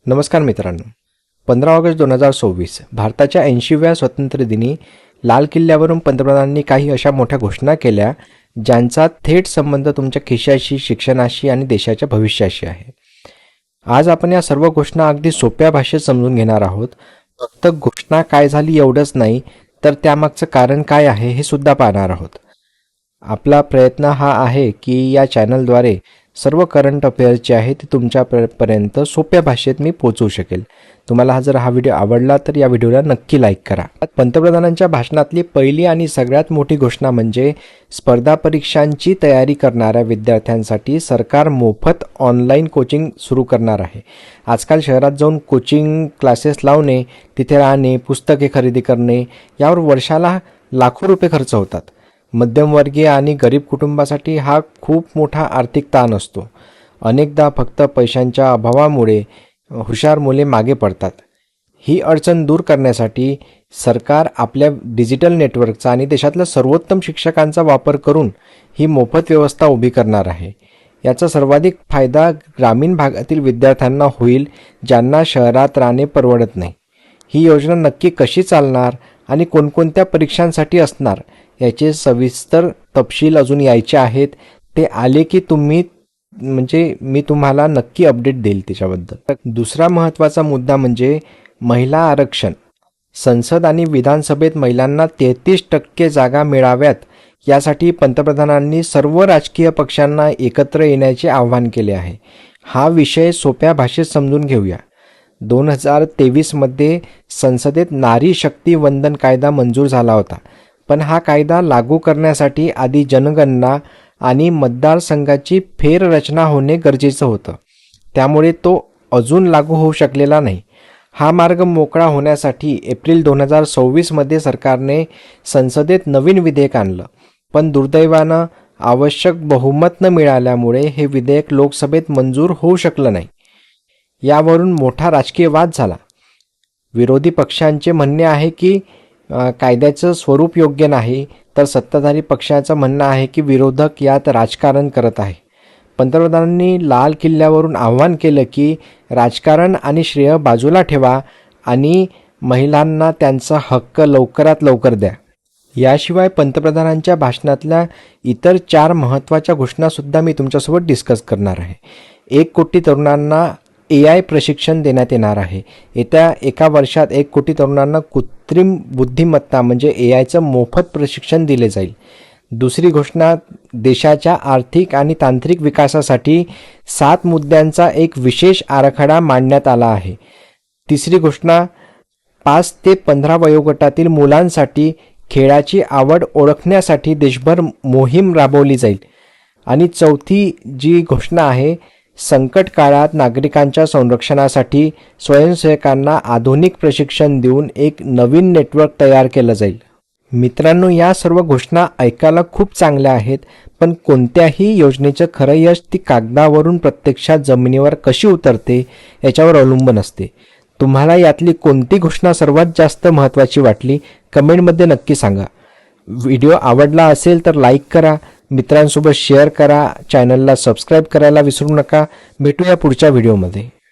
नमस्कार मित्रांनो, 15 ऑगस्ट 2024 भारताच्या 80व्या स्वातंत्र्यदिनी लाल किल्ल्यावरून पंतप्रधानांनी काही अशा मोठ्या घोषणा केल्या ज्यांचा थेट संबंध तुमच्या खिशाशी, शिक्षणाशी आणि देशाच्या भविष्याशी आहे. आज आपण या सर्व घोषणा अगदी सोप्या भाषेत समजून घेणार आहोत. फक्त घोषणा काय झाली एवढंच नाही, तर त्यामागचं कारण काय आहे हे सुद्धा पाहणार आहोत. आपला प्रयत्न हा आहे की या चॅनलद्वारे सर्व करंट अफेअर्स जे आहे ते तुमच्यापर्यंत सोप्या भाषेत मी पोहोचवू शकेल. तुम्हाला जर हा व्हिडिओ आवडला तर या व्हिडिओला नक्की लाईक करा. पंतप्रधानांच्या भाषणातली पहिली आणि सगळ्यात मोठी घोषणा म्हणजे स्पर्धा परीक्षांची तयारी करणाऱ्या विद्यार्थ्यांसाठी सरकार मोफत ऑनलाईन कोचिंग सुरू करणार आहे. आजकाल शहरात जाऊन कोचिंग क्लासेस लावणे, तिथे राहणे, पुस्तके खरेदी करणे यावर वर्षाला लाखो रुपये खर्च होतात. मध्यमवर्गीय आणि गरीब कुटुंबासाठी हा खूप मोठा आर्थिक ताण असतो. अनेकदा फक्त पैशांच्या अभावामुळे हुशार मुले मागे पडतात. ही अडचण दूर करण्यासाठी सरकार आपल्या डिजिटल नेटवर्कचा आणि देशातल्या सर्वोत्तम शिक्षकांचा वापर करून ही मोफत व्यवस्था उभी करणार आहे. याचा सर्वाधिक फायदा ग्रामीण भागातील विद्यार्थ्यांना होईल, ज्यांना शहरात राहणे परवडत नाही. ही योजना नक्की कशी चालणार आणि कोणकोणत्या परीक्षांसाठी असणार याचे सविस्तर तपशील अजून यायचे आहेत. ते आले की मी तुम्हाला नक्की अपडेट देईल त्याच्याबद्दल. दुसरा महत्त्वाचा मुद्दा म्हणजे महिला आरक्षण. संसद आणि विधानसभेत महिलांना 33% जागा मिळाव्यात यासाठी पंतप्रधानांनी सर्व राजकीय पक्षांना एकत्र येण्याचे आवाहन केले आहे. हा विषय सोप्या भाषेत समजून घेऊया. 2023मध्ये संसदेत नारी शक्ती वंदन कायदा मंजूर झाला होता, पण हा कायदा लागू करण्यासाठी आधी जनगणना आणि मतदारसंघाची फेररचना होणे गरजेचं होतं. त्यामुळे तो अजून लागू होऊ शकलेला नाही. हा मार्ग मोकळा होण्यासाठी एप्रिल 2026मध्ये सरकारने संसदेत नवीन विधेयक आणलं, पण दुर्दैवानं आवश्यक बहुमत न मिळाल्यामुळे हे विधेयक लोकसभेत मंजूर होऊ शकलं नाही. यावरून मोठा राजकीय वाद झाला. विरोधी पक्षांचे म्हणणे आहे की कायद्याचं स्वरूप योग्य नाही, तर सत्ताधारी पक्षाचं म्हणणं आहे की विरोधक यात राजकारण करत आहे. पंतप्रधानांनी लाल किल्ल्यावरून आवाहन केलं की राजकारण आणि श्रेय बाजूला ठेवा आणि महिलांना त्यांचा हक्क लवकरात लवकर द्या. याशिवाय पंतप्रधानांच्या भाषणातल्या इतर 4 महत्त्वाच्या घोषणासुद्धा मी तुमच्यासोबत डिस्कस करणार आहे. 1 कोटी तरुणांना AI प्रशिक्षण देण्यात येणार आहे. येत्या 1 वर्षात 1 कोटी तरुणांना कृत्रिम बुद्धिमत्ता म्हणजे AIचं मोफत प्रशिक्षण दिले जाईल. दुसरी घोषणा, देशाच्या आर्थिक आणि तांत्रिक विकासासाठी 7 मुद्द्यांचा एक विशेष आराखडा मांडण्यात आला आहे. तिसरी घोषणा, 5 ते 15 वयोगटातील मुलांसाठी खेळाची आवड ओळखण्यासाठी देशभर मोहीम राबवली जाईल. आणि चौथी जी घोषणा आहे, संकट काळात नागरिकांच्या संरक्षणासाठी स्वयंसेवकांना आधुनिक प्रशिक्षण देऊन एक नवीन नेटवर्क तयार केलं जाईल. मित्रांनो, या सर्व घोषणा ऐकायला खूप चांगल्या आहेत, पण कोणत्याही योजनेचं खरं यश ती कागदावरून प्रत्यक्षात जमिनीवर कशी उतरते याच्यावर अवलंबून असते. तुम्हाला यातली कोणती घोषणा सर्वात जास्त महत्त्वाची वाटली कमेंटमध्ये नक्की सांगा. व्हिडिओ आवडला असेल तर लाईक करा, मित्रांसोबत शेअर करा, चॅनलला सबस्क्राईब करायला विसरू नका. भेटूया पुढच्या व्हिडिओमध्ये.